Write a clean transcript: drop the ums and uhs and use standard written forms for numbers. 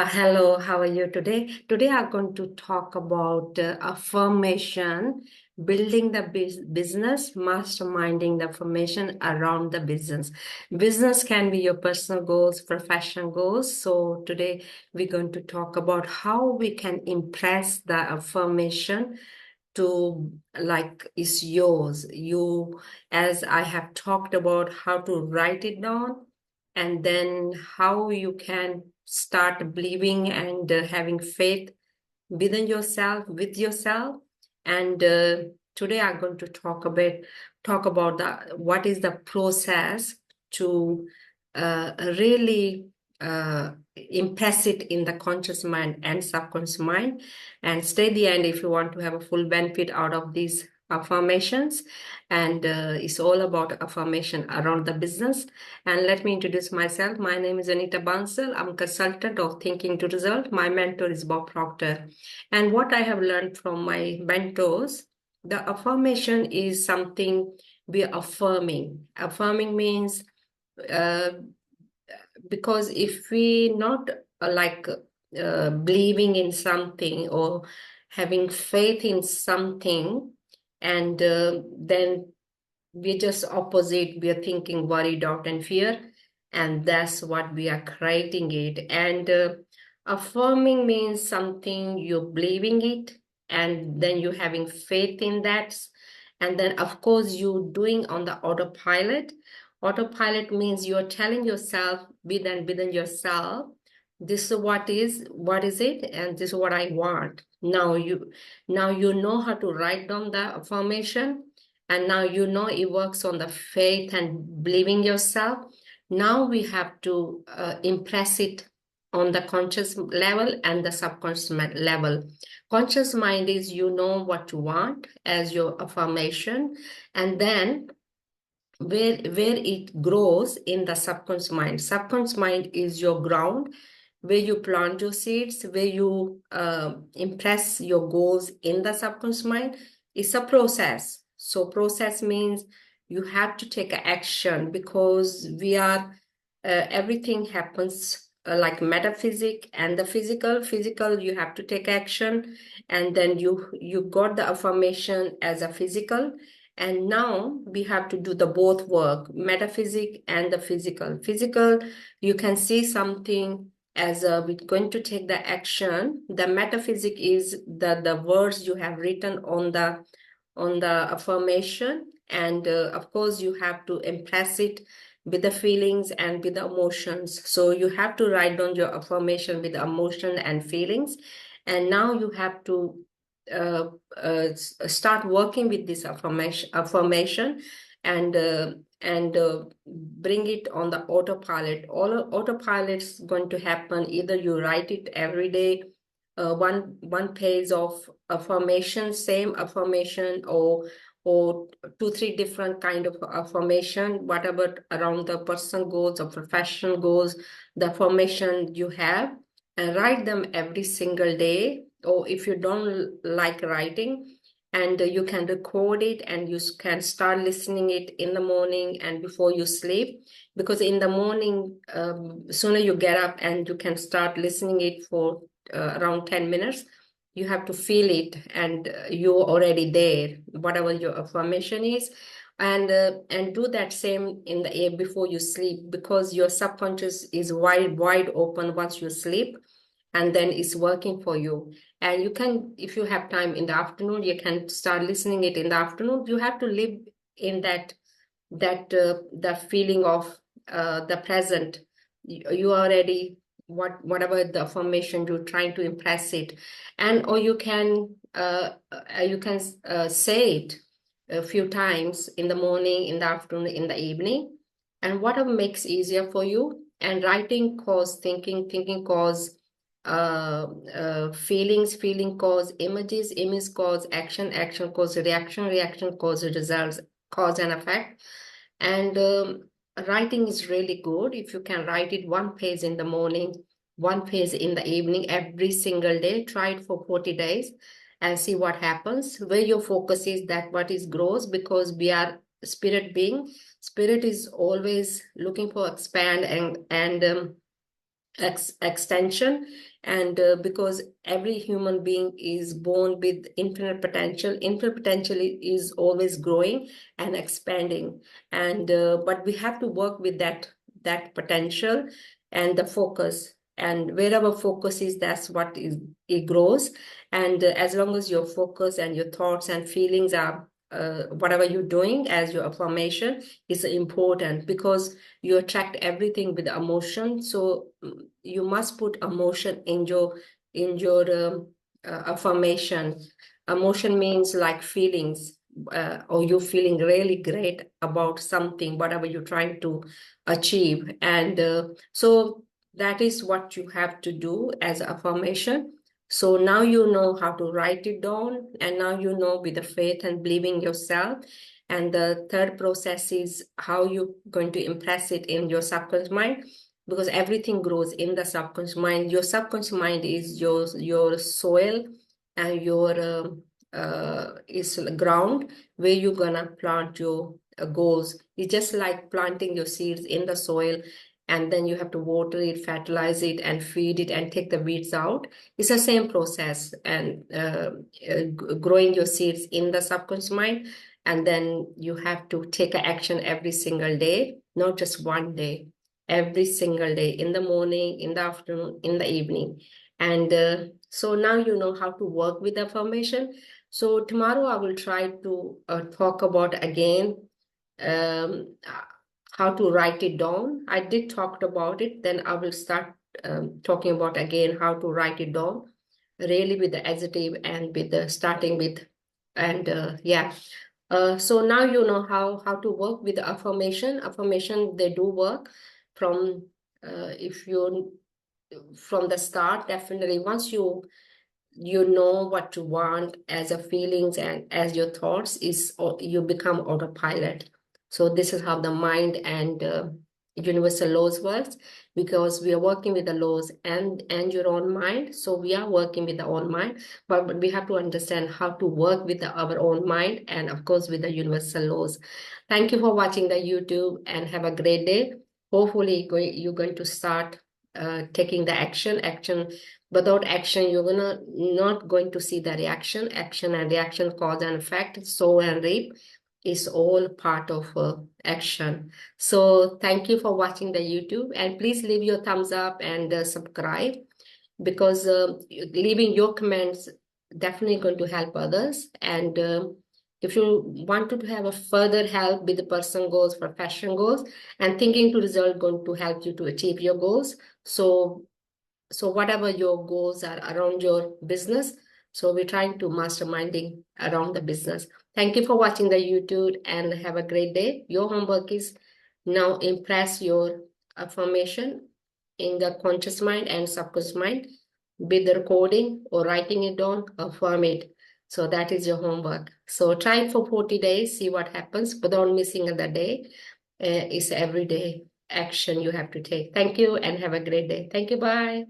Hello, how are you today? Today, I'm going to talk about affirmation, building the business, masterminding the affirmation around the business. Business can be your personal goals, professional goals. So, today, we're going to talk about how we can impress the affirmation to like is yours. As I have talked about how to write it down and then how you can start believing and having faith within yourself, with yourself. And today I'm going to talk about the what is the process to really impress it in the conscious mind and subconscious mind. And stay the end if you want to have a full benefit out of these affirmations. And it's all about affirmation around the business. And let me introduce myself. My name is Anita Bansal. I'm a consultant of Thinking to Result. My mentor is Bob Proctor. And what I have learned from my mentors, the affirmation is something we are affirming. Affirming means uh, because if we not believing in something or having faith in something, and then we're just opposite, we are thinking worry, doubt, and fear, and that's what we are creating it. And affirming means something you're believing it, and then you having faith in that, and then of course you doing on the autopilot. Autopilot means you're telling yourself within yourself, this is what is it, and this is what I want. Now you know how to write down the affirmation, and now you know it works on the faith and believing yourself. Now we have to impress it on the conscious level and the subconscious level. Conscious mind is you know what you want as your affirmation, and then where it grows in the subconscious mind. Subconscious mind is your ground where you plant your seeds, where you impress your goals in the subconscious mind. It's a process. So process means you have to take action because we are everything happens like metaphysic and the physical you have to take action, and then you got the affirmation as a physical, and now we have to do the both work, metaphysic and the physical. You can see something as we're going to take the action. The metaphysic is the words you have written on the affirmation, and of course you have to impress it with the feelings and with the emotions. So you have to write down your affirmation with the emotion and feelings, and now you have to uh, start working with this affirmation and bring it on the autopilot. All autopilot's going to happen. Either you write it every day, one page of affirmation, same affirmation, or two, three different kind of affirmation, whatever around the personal goals or professional goals, the affirmation you have, and write them every single day. Or if you don't like writing, and you can record it and you can start listening it in the morning and before you sleep, because in the morning sooner you get up and you can start listening it for around 10 minutes. You have to feel it, and you're already there, whatever your affirmation is. And do that same in the air before you sleep, because your subconscious is wide open once you sleep, and then it's working for you. And you can, if you have time in the afternoon, you can start listening it in the afternoon. You have to live in that feeling of the present. You already whatever the affirmation you're trying to impress it, and or you can say it a few times in the morning, in the afternoon, in the evening, and whatever makes easier for you. And writing cause thinking cause feeling cause images, image cause action cause reaction cause results, cause and effect. And writing is really good if you can write it one page in the morning, one page in the evening, every single day. Try it for 40 days and see what happens. Where your focus is, that what is grows, because we are spirit being. Spirit is always looking for expand and extension, and because every human being is born with infinite potential is always growing and expanding, and but we have to work with that potential and the focus, and wherever focus is, that's what is it grows. And as long as your focus and your thoughts and feelings are whatever you're doing as your affirmation is important, because you attract everything with emotion. So you must put emotion in your affirmation. Emotion means like feelings, or you're feeling really great about something, whatever you're trying to achieve. And so that is what you have to do as affirmation. So now you know how to write it down, and now you know with the faith and believing yourself. And the third process is how you're going to impress it in your subconscious mind, because everything grows in the subconscious mind. Your subconscious mind is your soil, and your is ground where you're gonna plant your goals. It's just like planting your seeds in the soil, and then you have to water it, fertilize it, and feed it, and take the weeds out. It's the same process, and growing your seeds in the subconscious mind, and then you have to take action every single day, not just one day, every single day, in the morning, in the afternoon, in the evening. And so now you know how to work with affirmation. So tomorrow I will try to talk about again um, how to write it down. I did talk about it. Then I will start talking about again how to write it down, really with the adjective and with the starting with, and yeah. So now you know how to work with the affirmation. Affirmation, they do work from if you from the start. Definitely, once you know what you want as a feelings and as your thoughts is, you become autopilot. So this is how the mind and universal laws works, because we are working with the laws and your own mind. So we are working with the own mind, but we have to understand how to work with our own mind, and of course with the universal laws. Thank you for watching the YouTube, and have a great day. Hopefully you're going to start taking the action. Without action, you're gonna not going to see the reaction. Action and reaction, cause and effect, sow and reap, is all part of action. So thank you for watching the YouTube, and please leave your thumbs up and subscribe, because leaving your comments definitely going to help others. And if you want to have a further help with the personal goals, professional goals, and thinking to result going to help you to achieve your goals. So whatever your goals are around your business, so we're trying to masterminding around the business. Thank you for watching the YouTube, and have a great day. Your homework is now impress your affirmation in the conscious mind and subconscious mind with the recording or writing it down, affirm it. So that is your homework. So try it for 40 days, see what happens without missing another day. It's every day action you have to take. Thank you, and have a great day. Thank you. Bye.